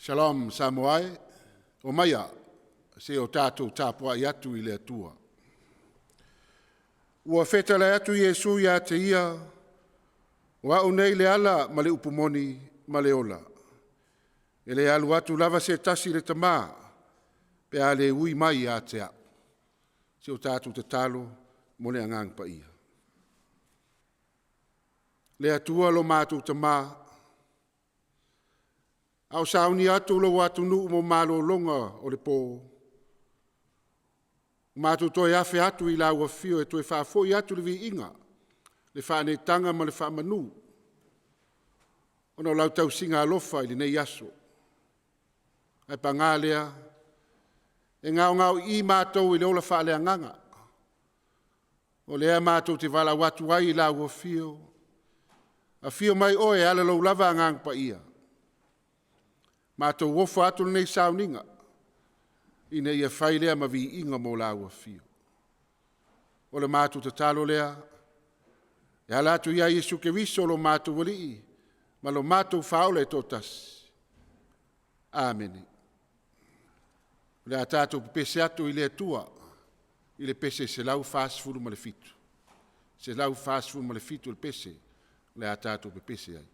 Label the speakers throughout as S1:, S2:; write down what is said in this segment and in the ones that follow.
S1: Shalom Samoai, o maia, se o tātou Tapuaiga atu I le atua. Ua whetala atu Iesu ia te ia, wa o nei le ala ma le upumoni ma le ola. E le alu atu lava se tasi le tamā, pe a le ui mai a te au. Se o tātou te talo, mo le angang pa ia. Le atua lo mātou tamā, au sauni atu lo watu nu mo malo longa o le pō. Mātou toi afe atu I lau afio e toi whaafoi atu le vi inga, le whaane tanga ma le whaamanu. Ono lau tau singa alofa I le nei aso. Ai pa ngā lea, e ngau I mātou I le ola whaale anganga. O lea mātou te wala watu ai I lau afio. A fio mai oe ala lau lava angang pa ia. Mātou wofa atu nei sauninga. I nei ia whailea ma vi inga mo lau afio. O le mātou te talo lea. E ala atu ia Iesu ke viso lo mātou wali. Ma lo mātou whaole totas. Amen. Le a tātou pese atu I le atua. I le pese se lau whaasfuru ma le fitu. Se lau whaasfuru ma le fitu le pese. Le a tātou pese ai.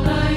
S2: Like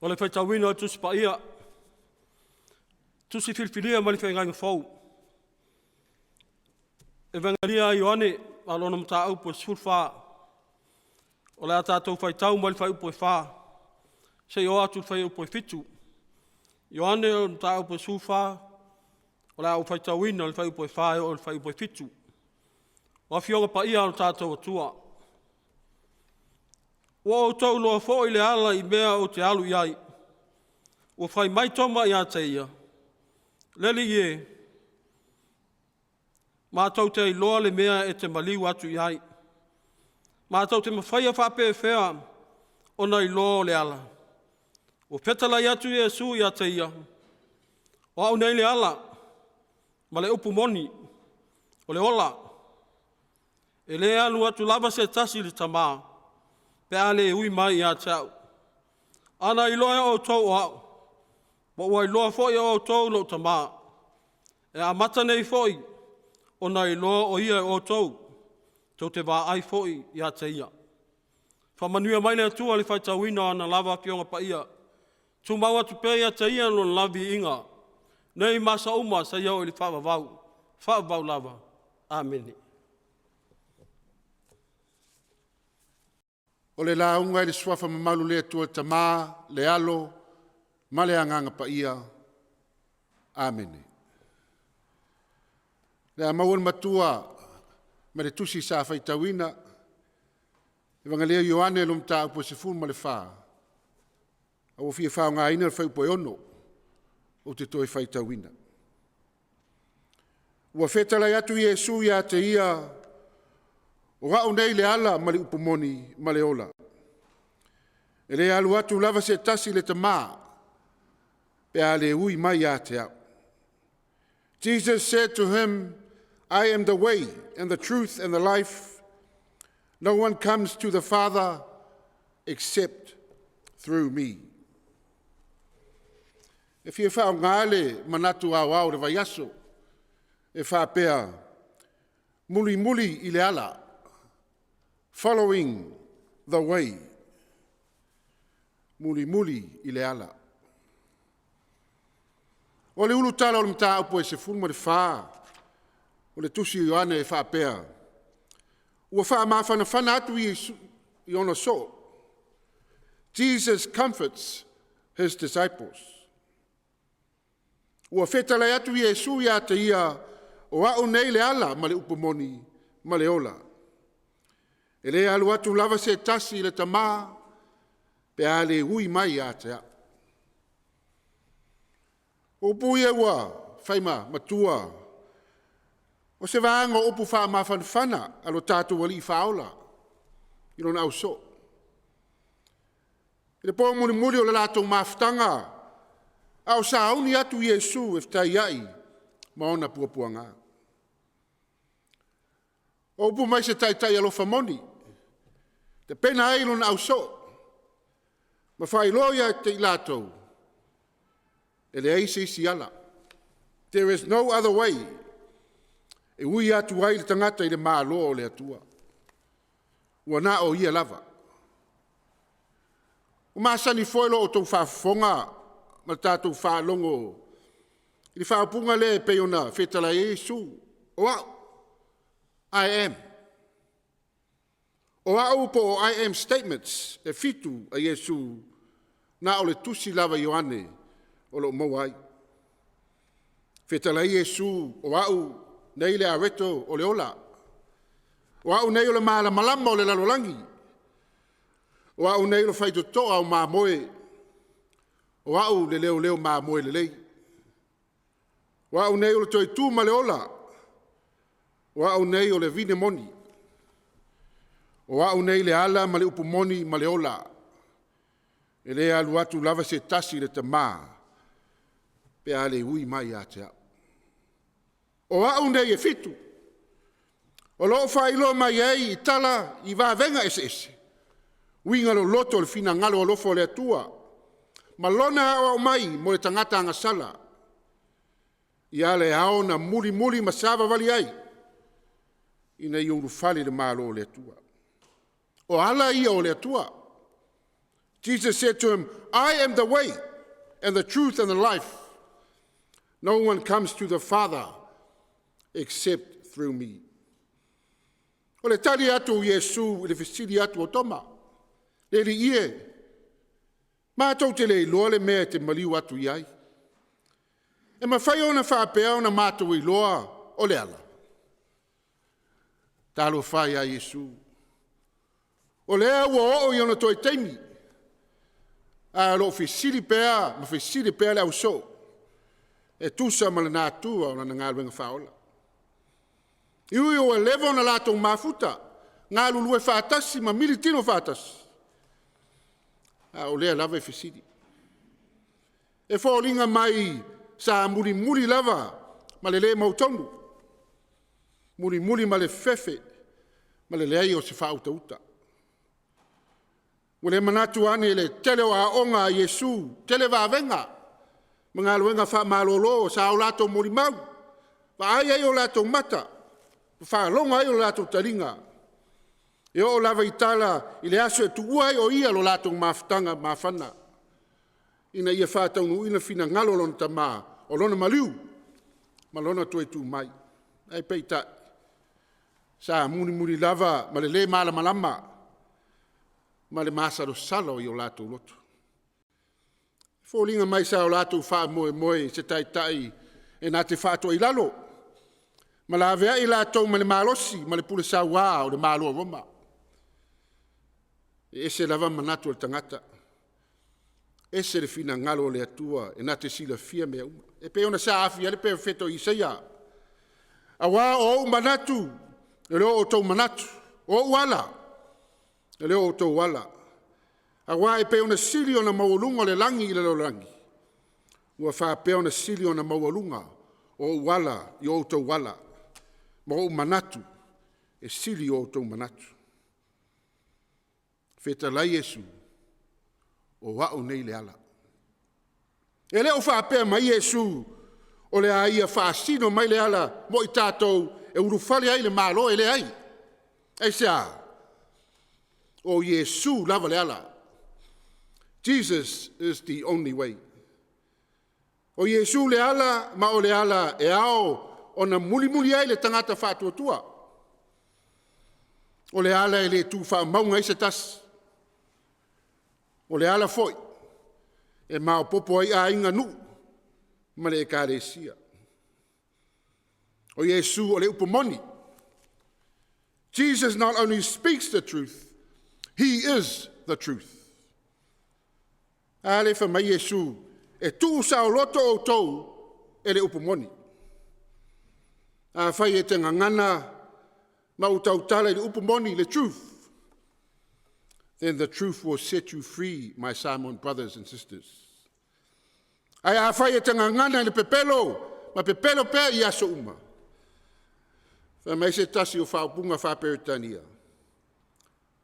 S2: O le whaitawina o tusi pa ia. Tusi filfilia ma le whainga fau. Evangelia Ioane, alona mta au po sulfa. O le atatou whaitau ma le whai upo e wha. Se o atu whai upo e fitu. Ioane o mta au po sulfa. O le au whaitawina o le whai upo e wha o le whai upo e fitu. O fionga pa ia o tātou atua. O tau loa fo i le ala I mea o te alu iai. O whai mai toma I a te ia. Leli ie. Mātou te loa le mea e te maliu atu iai. Mātou te mawhaia whape e whea o nei loa le ala. O petalai atu Iesu I a te ia. O au nei le ala. Ma le upu moni. O le ola. E le alu atu lava se tasi le tamaa. Pe ale ui mai I a te au. Ana I loa o tau o au. Mo wai loa foi o tau lo tamaa. E a mata nei foi. O nei loa o ia o tau. Tau te wā ai foi I a te ia. Whamanuia mai le atua le whaitawina ana lava pionga pa ia. Tu mau atu pe ia te ia no lavi inga. Nei masa uma sa iau I le whaavavau. Whaavavau lava. Amen.
S1: O le launga I le swafa mamalu le atua tamā, le alo, ma le anganga pa ia. Amen. Le amauan matua, ma le tusi sa whaitawina, Evangelia Ioane lo mta upo se fun ma le wha. Au fia whao ngā ina le whaupo e ono, o te toi whaitawina. Ua whetalai atu Iesu ia te ia, o rao nei le ala ma le upomoni ma le ola. E le alu atu lava se tasi le tamā, pe a le ui mai a te au. Jesus said to him, I am the way and the truth and the life. No one comes to the Father except through me. E fia whao ngāle manatu au au le vai aso, e whapea muli muli I le ala, following the way. Muli muli I le ala. O le ulu tala o le mta upo e se fulma le wha, o le tusi Ioane e whapea. Ua wha mawhana whana atu I ona so. Jesus comforts his disciples. Ua whetala atu Iesu ia te ia o au nei le ala ma le upomoni ma le ola. E le alu atu lava se tasi le tamā, pe a le ui mai a te a. O puia ua, whaima, matua, o se vāanga opu wha mawhanwhana alo tātou wali whaola, I rona au so. E le pō muli muli o le lātou mawhtanga, au sa auni atu Iesu e whtai ai, ma ona puapuanga. O upu mai se tai alofa moni, te pena ai rona au so, ma whai loia te I lātou, e le eise isi ala. There is no other way. E ui atu ai le tangata I le mālo o le atua. Ua nā o ia lava. O māsani foilo o tau whaafonga, ma tātou whaalongo. I le whaapunga le peona whetala Iesu. O au, I am. O au po o I am statements e fitu a Iesu na o le tusi lava Ioane o lo mawai. Whetala Iesu o au nei le areto o le ola. O au nei o le maala malama o le lalolangi. O au nei o le whaito toa o maa moe. O au le leo leo maa moe le lei. O au nei o le toi tū ma le ola. O au nei o le vine moni. O au nei le ala ma le upu moni ma le ola. E le alu atu lava se tasi le tamā. Pe a le ui mai a te au. O au nei e fitu. O loo whailo mai ei I tala I vāvenga ese ese. Uinga lo loto le fina ngalo o lofo le atua. Ma lona o mai mo le tangata anga sala. I ale ao na muli muli masava vali ai. Ina I uru fali le malo o le atua. O ala ia o le atua. Jesus said to him, I am the way and the truth and the life. No one comes to the Father except through me. O le tali atu Yesu le fesili atu o toma. Le li ie. Mātou te le iloa le mea te maliu atu iai. E mawhai ona whaapea ona mātou iloa o le ala. Talo whai a Yesu. O lea ua o i ona toi teimi. A lo fesili pea, ma fesili pea le au so. E tusa ma le nātua o na ngāluenga whaola. Iui o e levo na lātou mafuta. Ngā lulu e whātasi, ma militino whātasi. A o lea lava e fesili. E whaolinga mai sa muri lava ma le le mautonu. Muri ma le fefe ma le leai o se whautauta. Wale manatu ane le tele o aonga a Yesu, tele vāvenga. Mga luenga wha malolo sa o lato mori mau. Wa ai o lato mata. Wha longa ai o lato taringa. E o lava itala i le aso e tuuai o ia lo lato maftanga mafana. Ina ia whātaunu ina fina ngalo lona tamā o lona maliu. Ma lona toi tu mai. Ai peita. Sa muri lava ma le malama. Ma le masaro salo i o lātou loto. Fōlinga mai sa o lātou wha moe se tai e nā te whātua i lalo. Ma la avea i lātou ma le mālosi, ma le pule sa wā o le māloa roma. E ese lava manatu le tangata. Ese le fina ngalo le atua e nā te sila fia mea uma. E pe ona sa afi ale pe feto i seia. A wā o manatu, e leo o tau manatu, o uala. E leo o tau wala. A wā e pe ona sili ona maualunga le langi i le langi. Ua wha pe ona sili ona maualunga o wala i o tau wala. Ma o manatu e sili o tau manatu. Feta lai Yesu o wao nei le ala. E leo wha pe mai Yesu o le aia wha sino mai le ala mo i tātou e urufale ai le malo e le ai. Ei se a. O Yesu lava le ala. Jesus is the only way. O Yesu le ala, ma o le ala e ao o na muli ai le tangata whātuatua. O le ala e le tū whaamaunga i se tas. O le ala foi. E mao popo ai a inga nu. Ma le e kāre sia. O Yesu o le upomoni. Jesus not only speaks the truth, He is the truth. Ale fa mai Yesu e tu sa o loto o tou e le upomoni. A fai e te ngangana ma utau tala le upomoni, le truth. Then the truth will set you free, my Samoan brothers and sisters. Ai a fai e te ngangana le pepelo, ma pepelo pe i aso uma. Fa mai se tasi o whaupunga whaperitania.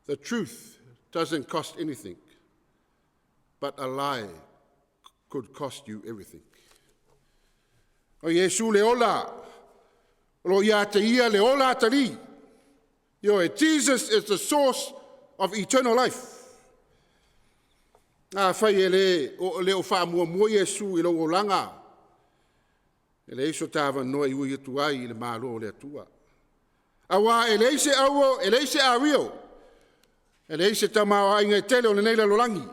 S1: The truth doesn't cost anything, but a lie could cost you everything. O Yesu le ola, lo ia te ia le ola tali. Yo, Jesus is the source of eternal life. A fai e le o wha mua Yesu i lo o langa. E le iso tāwa noa i ui atu ai i le mālo le atua. Awa e le ise awo, e le ise a rio. E le ise tamau a inga i tele o le neila lolangi.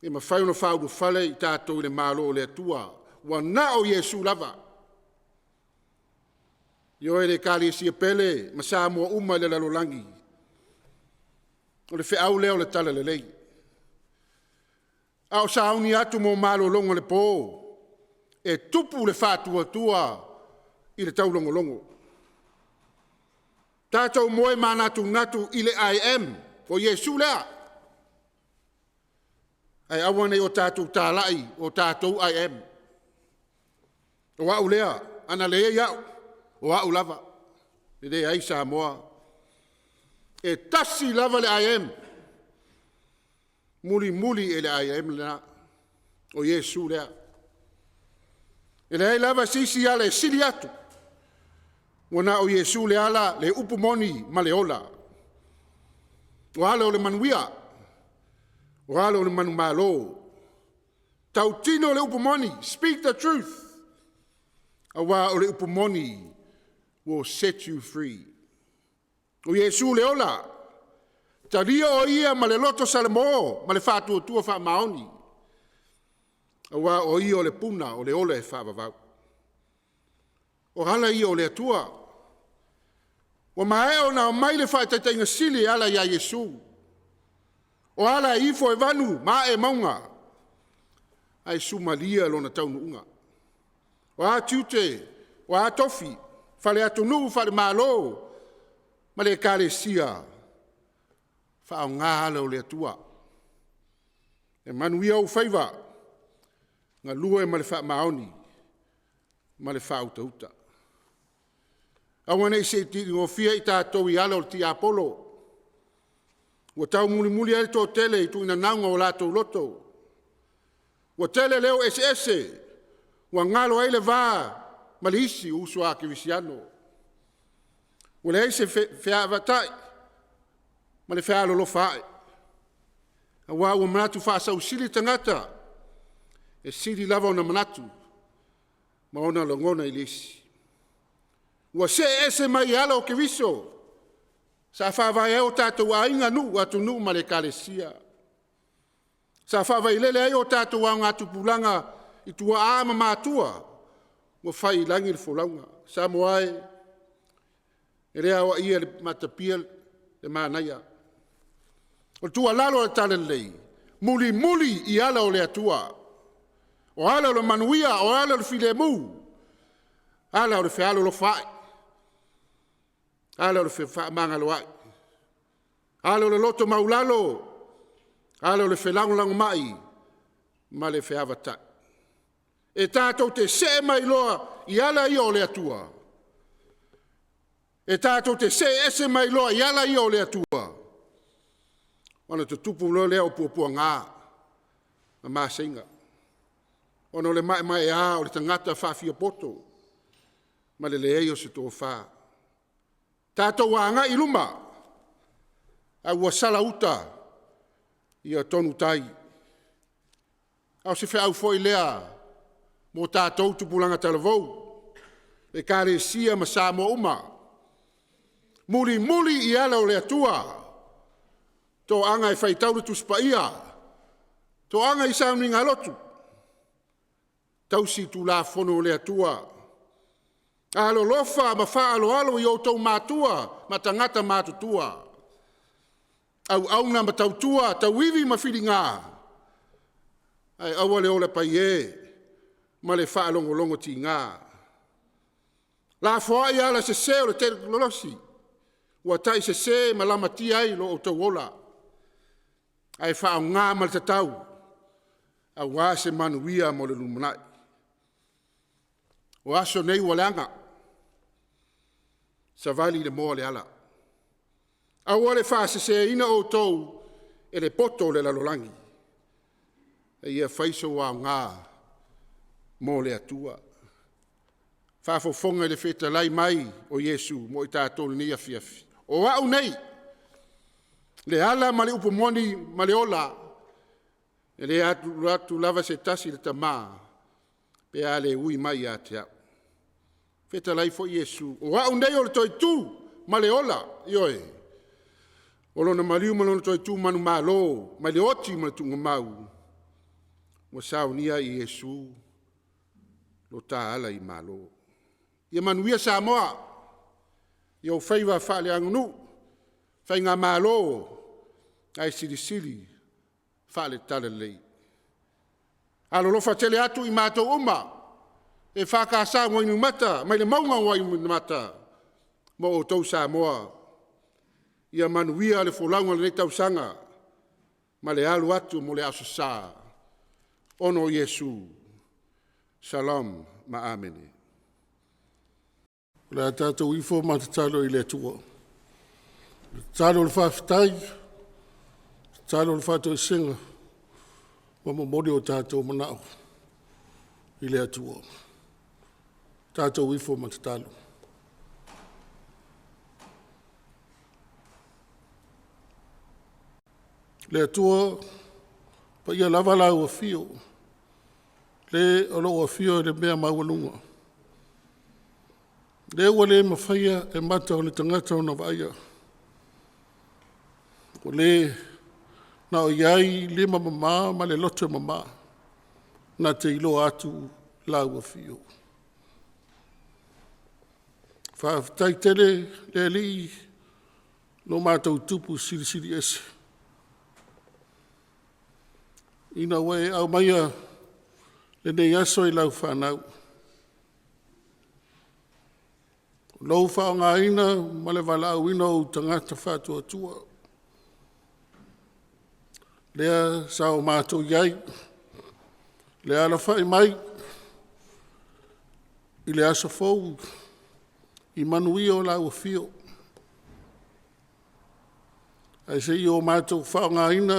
S1: E ma whai ona whaudu whale i tātou le mālo le atua. Wa na o Yesu lava. Yo e le kali si pele, ma sa mua uma le lolangi. O le whiau leo le tala le lei. Ao sa auni atu mo mālo longo le pō. E tupu le whātua tua i le tau longo longo. Tātou moe mānatu ngatu i le I am, o Yesu lea. Ai awane o tātou tālai, o tātou I am. O au lea, ana lea iau, o au lava. E de ai sa moa. E tasi lava le I am. Muli e le I am lea. O Yesu lea. E le ai lava sisi ala e sili atu. Wana o Yesu le ala le upumoni ma le ola. O ala o le manuia. O ala o le manu malo. Tau tino le upumoni. Speak the truth. Awa o le upumoni will set you free. O Yesu le ola. Taria o ia ma le loto salemo. Ma le fatu o tua wha maoni. Awa o ia o le puna o le ola e wha vavau. O hala ia o le atua. O mae o na o mai le wha taitainga sili ala ia Yesu. O ala ifo e vanu, ma e maunga. Ai sumalia lo na taunu unga. O a tiute, o a tofi, fale atunu, fale malo, ma le kare sia, fa o ngā ala o le atua. E manuia o faiva, ngā lua e ma le wha maoni, ma le wha uta. Awane se tiri o fia i tātou i ala o ti Apollo. Ua tau muli ai tō tele i tuina naunga o lātou loto. Ua tele leo ese. Ua ngalo ai le vā malisi uso a ke visiano. Ua le eise fea avatai. Ma le fea lolo fae. Awa ua manatu faa sau sili tangata. E sili lava ona manatu. Ma ona longona ilisi. Ua se ese mai ala o ke viso. Sa whawai o tātou a inga nu atu nu ma le kalesia. Sa whawai lele ai o tātou a ngātu pulanga i tua āma mātua. Mo whai langi le wholaunga. Sa moai, e rea o ia le matapia le mānaia. O tua lalo le tale lei. Muli i ala o le atua. O ala o le manuia, o ala o le filemu. Ala o le whialo lo whai. Ala o le wha mangalo ai. Ala o le loto maulalo. Ala o le whelangulangu mai. Ma le whiawata. E tātou te se mai loa i ala i o le atua. E tātou te se ese mai loa i ala i o le atua. Ona te tupu lo lea o puapua ngā. Ma māsinga. Ona o le mai a o le tangata whawhia poto. Ma le lei o se tō whaa. Tātou wānga i luma, a ua sala uta i a tonu tai. Au se whea au foi lea, mō tātou tupulanga talavou, e kāre sia ma sā mo uma. Muli i ala o le atua, tō anga e whaitauru tu spaia, tō anga i sauni ngā lotu. Tausi tu la fono o le atua, alo lofa ma fa alo i o tau mātua, ma tangata mātutua. Au na ma tautua, tau iwi ma whiringa. Ai awa le ole pai e, ma le wha longo ti ngā. La foa i ala se o le teknolosi. Ua tai se ma lama ti ai lo o tau ola. Ai wha au ngā ma le tatau. Au wā se manuia mo le lumanai. O aso nei waleanga. Sa vali le moa le ala. Awa le whaase se ina o tau e le poto le lalolangi. E ia whaiso wa ngā mo le atua. Whafofonga le wheta lai mai o Yesu mo i tātou ni Afiafi. O au nei, le ala ma le upomoni ma le ola, e le atu lava se tasi le tamā, pe a le ui mai a te au. Feta lai fo Yesu. O au nei o le toi tu, ma le ola, ioe. O lona mariu ma lona toi tu manu malo, ma le oti ma le tunga mau. Wa sao nia i Yesu, lo ta ala i malo. Ia manuia sa moa, ia o feiva whaale angunu, fai ngā malo, ai sili, whaale tala lei. Alo lofa tele atu i mātou uma, e whakasa Wainuiomata, mai le maunga Wainuiomata, mo o tau Samoa. Ia manuia le wholaunga le tau sanga, ma le alu atu mo le aso sa. Ono Yesu. Salam ma amene.
S3: Le tātou ifo ma te talo i le tua. Talo le whawhitai, talo le whātou i singa, ma mori o tātou manao i le atua. Tātou ifo ma te talo. Le atua, Pa ia lava la ua fio. Le o lo ua fio le mea mawalunga. Le ua le mawhaia e mata o le tangata o na vaia. O le na o iai lima mama ma le lote mama. Na te ilo atu la ua fio. Whaafitai tele le li no mātou tupu siri ese. Ina wai au maia le nei aso i lau whanau. Lau whao ngā ina ma le wala au ina o tangata whātua tua. Lea sao mātou iai. Lea ala whai mai. I le aso fau. I manui o lau fio. Ai se i o mātou whao ngā ina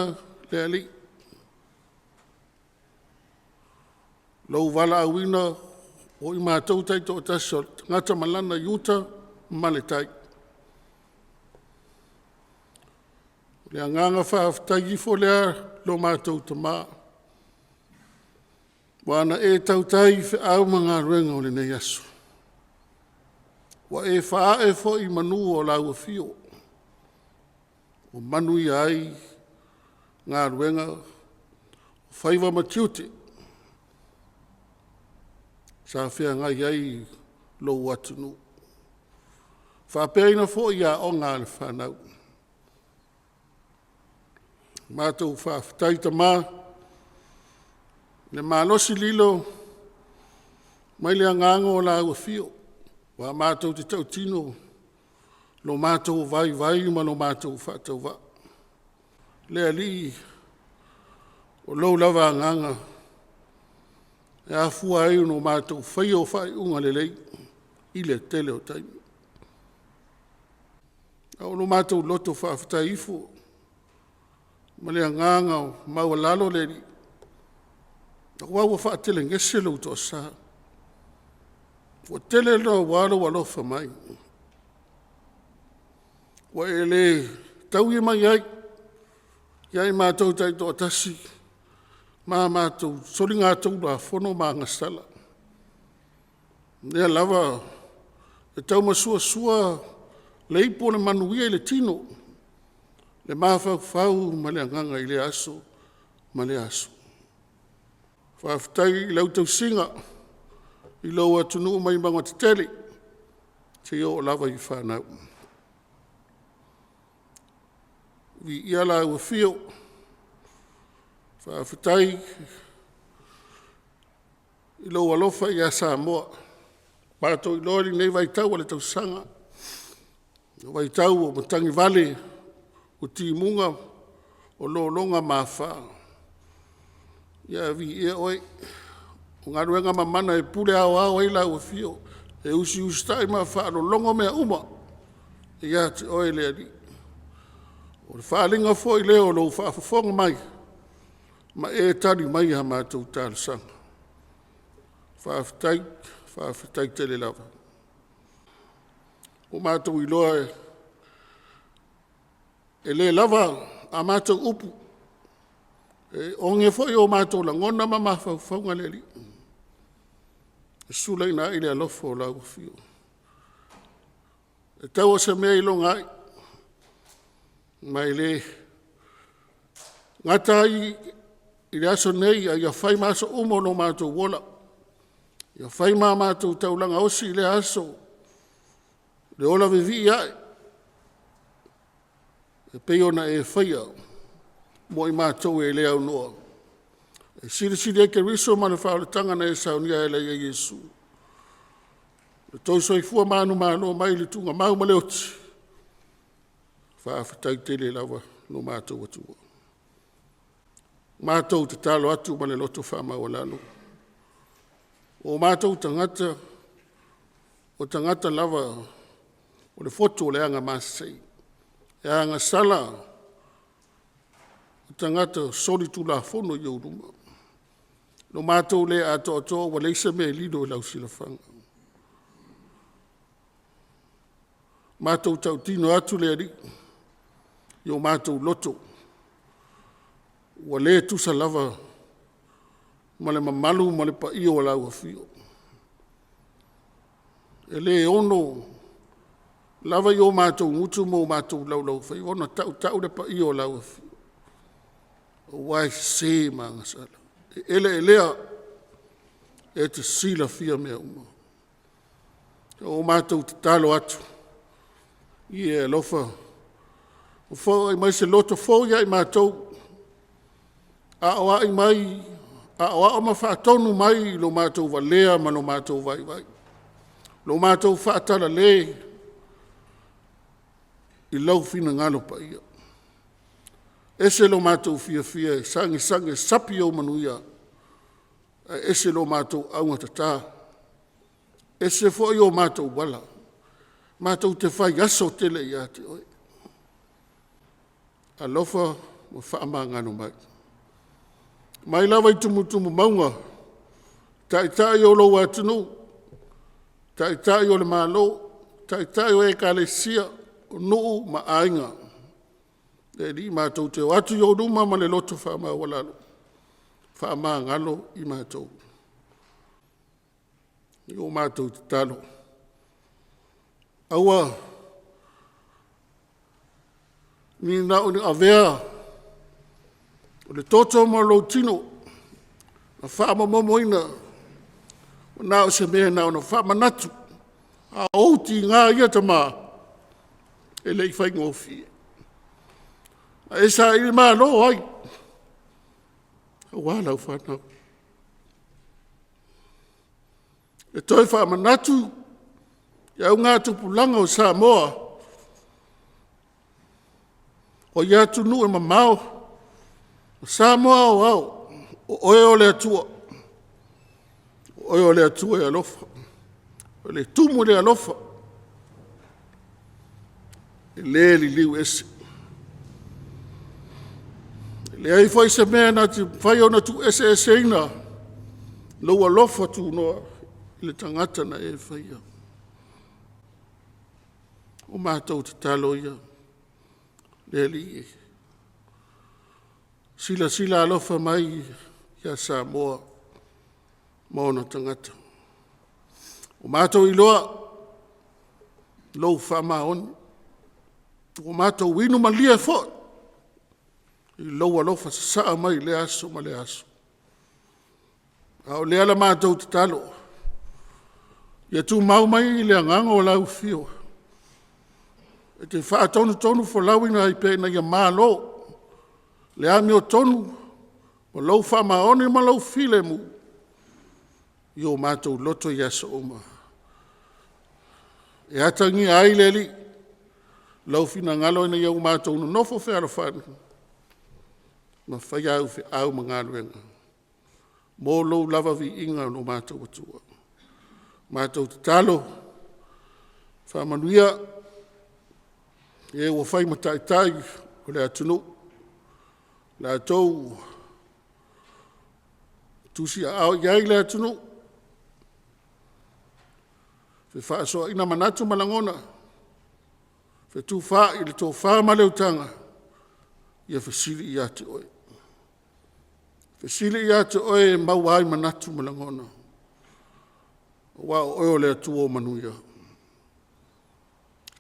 S3: lea li. Lau wala au ina o i mātou tai tō taso ngata malana yuta male tai. Lea nganga whaaftai ifo lea lo mātou ta mā. Wana e tau tai whi au mga ruenga o le nei aso. Wa e wha e fo i manu o lau fio. O manu i ai ngā ruenga o whaiva matiute. Sa whia ngai ai lo atunu. Whapeina fo i a o ngā le whanau. Mātou whaaftaita mā. Le mālosi lilo. Mai le angango o lau fio. Wa mātou te tau tino, lo mātou vai ma lo mātou whātau wa. Lea li, o lau lava nganga, e a fua e no mātou whai o whai unga le lei, i le tele o taimi. A o lo mātou loto whaafta ifo, ma lea nganga o maua lalo le li, a wawa whaatele ngese lau to saa. Wa tele no walo walofa mai. Wa ele tau i mai ai. Iai mātou tai tō tasi. Mā mātou sori ngā tau la whono mā ngasala. Nea lava e tau masua le ipo le manuia i le tino. Le mawhau ma le anganga i le aso. Ma le aso. Whaafitai i lau tau singa. I lau atunu mai manga te tele, te o lava i whanau. Vi ia la ua fio, whaafitai, i lau alofa i a Samoa. Pato i lori nei waitau ale tau sanga. Waitau o matangi vale, o timunga, o lo longa mawha. Ia vi ia oi, o ngā ruenga mamana e pule au e lau fio. E usi tai ma whaaro longo mea uma. E ia te oe lea ni. O le whaalinga fo i leo lo whaafafonga mai. Ma e tari mai ha mātou tāle sanga. Whaafitai te le lava. O mātou i loa e le lava a mātou upu. E onge fo i o mātou la ngona ma mawhauwhaunga le li. Sula ina ile alofo la ufio. E tau se mea ilo ngai. Mai le ngata i le aso nei a ia whai maso umo no mātou wola. Ia whai mātou taulanga osi i le aso. Le ola vivi ai. E peiona e whaia. Mo i mātou e le au noa. E siri eke riso ma le whaaletanga na e saunia e leia Iesu. Le tousoi fua manu mai le tunga mau ma le oti. Whaafitai te le lawa no mātou atua. Mātou te talo atu ma le loto whaamau alalo. O mātou tangata, o tangata lava, o le foto le anga masei. E anga sala, o tangata sori tu la fono i uruma. No mātou le ato wa leisa me lido lau silafanga. Mātou tau tino atu le ari, i o mātou loto. ua le tusa lava ma le mamalu ma le paia o lau afio. E le ono lava i o mātou ngutu mo mātou lau whai, ona tau le paia o lau afio. O wai se maanga sala. E ele lea e te sila fia mea uma. O mātou te talo atu. I e lofa. O fo ai mai se loto fo ia i mātou. A o ai mai, a o ma whaatonu mai lo mātou wa lea ma lo mātou vai. Lo mātou whaatala le i lau fina ngalo pa ia. Ese lo mātou fia, sangi sapi o manuia. Ese lo mātou aunga tata. Ese fo i o mātou wala. Mātou te whai aso tele i ate oi. Alofa mo whaama ngano mai. Mai lawa i tumu maunga. Tai o lo atunu. Tai o le malo. Tai o e kalesia. O nuu ma ainga. E li mātou te o atu i o ruma ma le loto whaama walalo. Whaama ngalo i mātou. I o mātou te talo. Aua, ni nao ni avea, o le toto mo lo tino, na whaama momoina, o nao se mea nao na whaama natu, a outi ngā ia tama, e lei whai ngofi. E sa ili maa lo ai, a wālau whanau. E toi whaama natu, ia ngā tupulanga o Samoa, o ia tunu e mamao, o Samoa o au, o oe o le atua, o oe o le atua e alofa, o le tumu le alofa, e le li liu ese. E le ai fai se mea na ti fai o na tu ese ina, lo alofa tu noa, le tangata na e fai ia. O mātou te talo ia, le li e. Sila alofa mai ia Samoa, maona tangata. O mātou iloa, lou whamaoni. O mātou winu malia fo, i lou alofa saa mai le aso ma le aso. Ao le ala mātou te talo, ia tu mau mai le anganga o lau fio. E te wha tonu fo lauina i pēna ia mālo. Le ami o tonu, o lau wha maone ma lau file mu. I o mātou loto i aso oma. E atangi ai le li, lau fina ngalo ina iau mātou no nofo whēra whāni. Ma whai au whi au ma ngāruenga. Mō lou lava vi inga no mātou atua. Mātou te talo, whamanuia, e o whai matai o le atunu, le atou, tusi a au iai le atunu, fe whaasoa ina manatu malangona, fe tu wha i le tō wha maleutanga, ia whasili i ate oe. Whasili i ate oe mau ai manatu malangona, wa oe o le atu o manuia.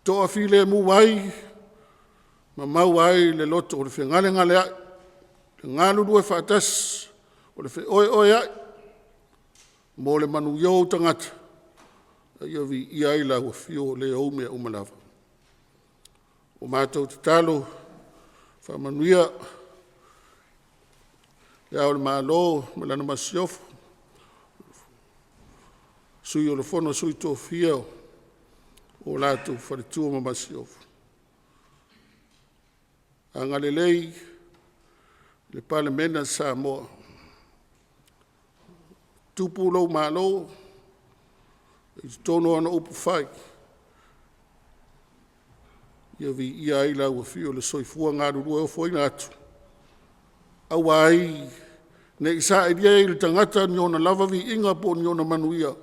S3: Toa file mu wai, ma mau ai le loto o le whengale ngale ai, le ngāluru e whaatas, o le oe ai, mo le manu iau tangata, a ia vi i ai la ua fio le au mea umalawa. O mātou te talo, whamanuia, le au le mālo, me lana masiofu, sui o le fono sui tō fia, o lātou wharetua ma masiofu. Anga le lei, le pale mena Samoa. Tupu lau mālo, i tono ana upu whai. Ia vi ia ai lau a fio le soifua ngāru rua o fwoi ngātu. Au ai, ne isa e dia i le tangata ni ona lava vi inga po ni ona manuia.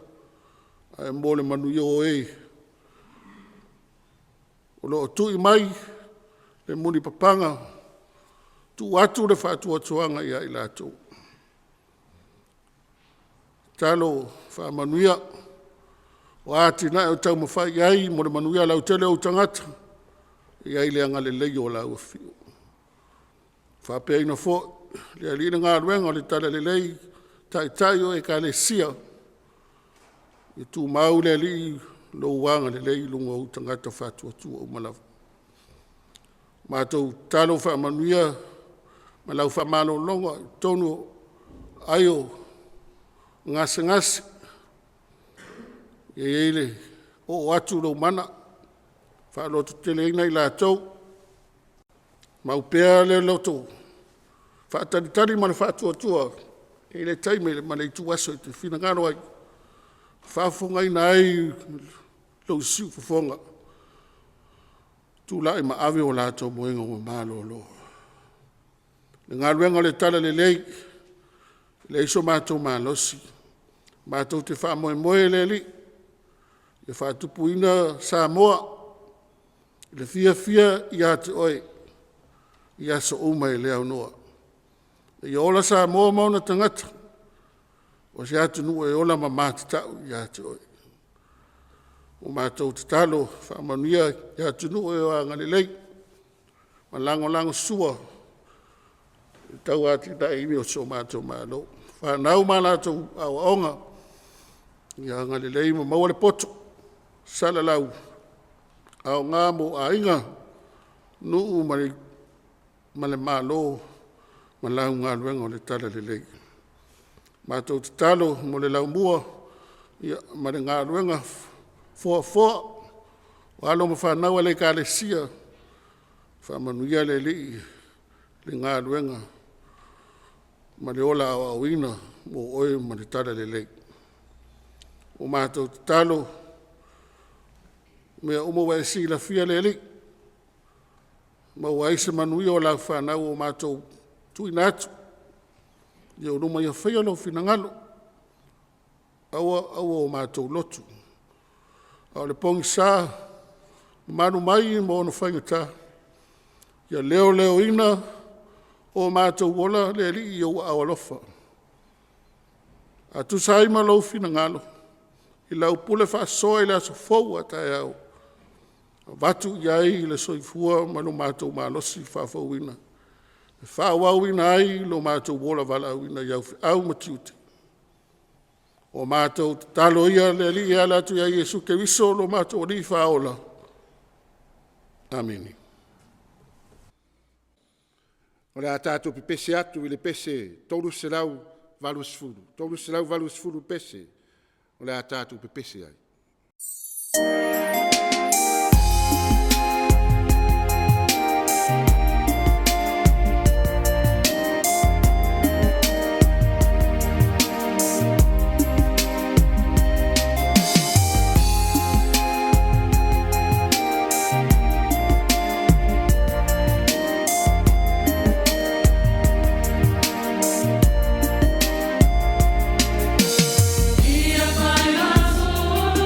S3: Ai mo le manuia o e. O lo tui mai, le muni papanga, tu atu le whaatuatuanga ia i lātou. Talo whaamanuia, o ātina e o tau mawhai ai, mo le manuia lau tele o tangata, ia i le anga le lei o lau whio. Whapea ina fo, le alina ngā ruenga o le tala le lei, tai o e ka le sia, i tū mau le ali lo wanga le lei lunga o tangata whaatuatua o malawa. Mātou talo whaamanuia, ma lau whamalo longa, tonu aio ngase, e eile o atu lo mana, whaalotu tele ina i lātou, maupea le loto, whaataritari ma le whaatuatua, e le taime ma le itu aso i te whinangaro ai, whaafonga ina ai lo siu fufonga, tūlai ma awe o lātou moenga o mālo lo. Le ngā ruenga le tala le lei, le iso mātou mālosi, mātou te whaamoe le li, e whaatupu ina Samoa, le fia i ate oe, i aso uma e leo noa. E ola Samoa mauna tangata, o se atu nua e ola mamata tau i ate oe. O mātou te talo, whaamanuia i atu nua e o angale lei, ma lango sua, tau ati da imi o so mātou mālo. Whanau mālatou au aonga, i angale lei ma maua le poto, sala lau, au ngā mo a inga, nuu ma le mālo, ma lau ngā luenga o le tala le lei. Mātou te talo mo le lau mua, ma le ngā luenga fua, o alo ma whanau le ka le sia, whamanuia le li, le ngā luenga, ma le ola au ina, mo oe ma le tala le lei. O mātou te talo, mea umo wa si la fia le li, ma wa se manui o la whanau o mātou tui natu, i o ruma ia whaia lo finangalo, aua o mātou lotu. Au le pongi sā, manu mai mo ono whaingata, ia leo ina, o mātou wola le li i o awalofa. A tu saima lo finangalo, i lau pule whaasoa i le aso fau a tae au. Watu iai le soifua ma lo mātou mālosi whaafauina. E whaawauina ai lo mātou wola walauina iau au matiuti. O mātou talo ia le li ia latu ia Iesu ke viso lo mātou li whaola. Amini.
S1: O le a tātou pepese atu i le pese tolu se lau valusfuru. Tolu se lau valusfuru pese. O le a tātou pepese ai.
S4: Ia pai na sua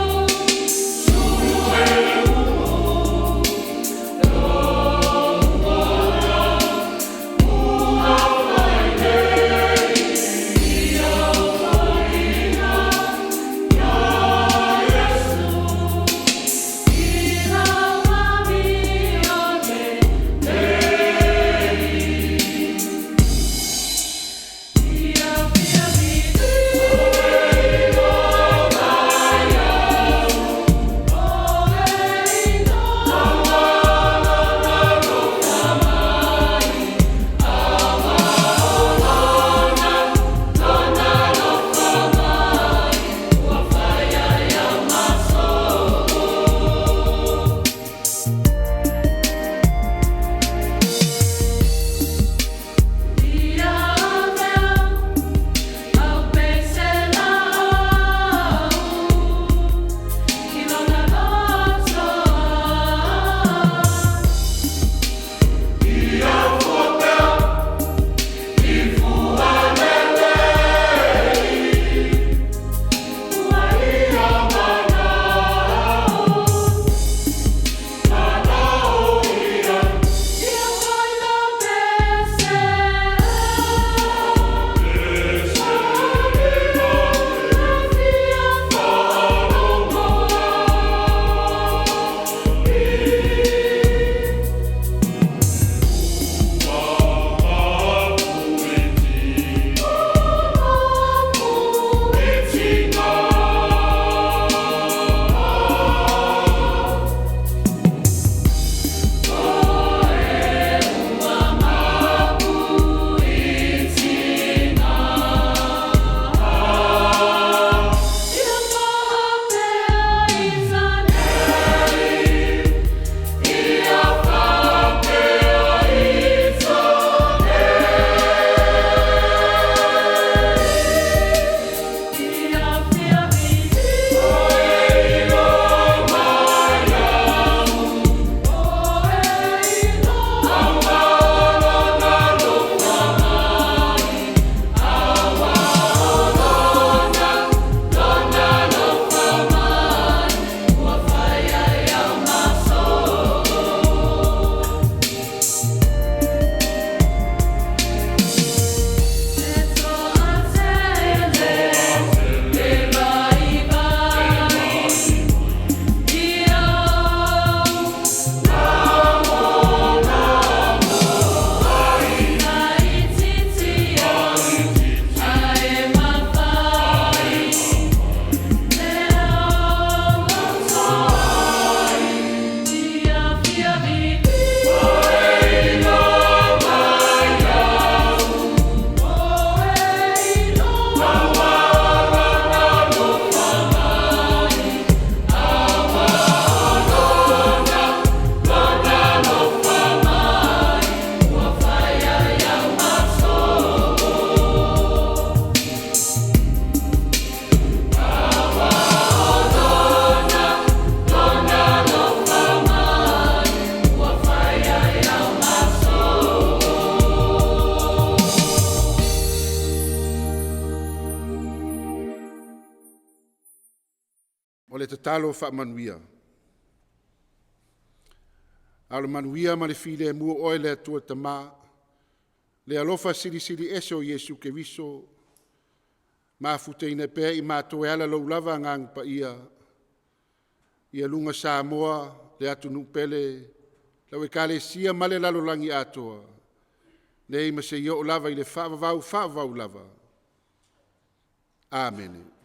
S1: le tatalo whaamanuia. Aolo manuia ma le file mua oe le atua tamā, le alofa siri siri ese o Yesu ke viso, ma futeina pēr i mātoe ala lau lava ngang pa ia lunga Samoa, le atu nupele, lau e kale sia male lalo langi atoa, le ima se yo lava i le whaavavau lava. Amen.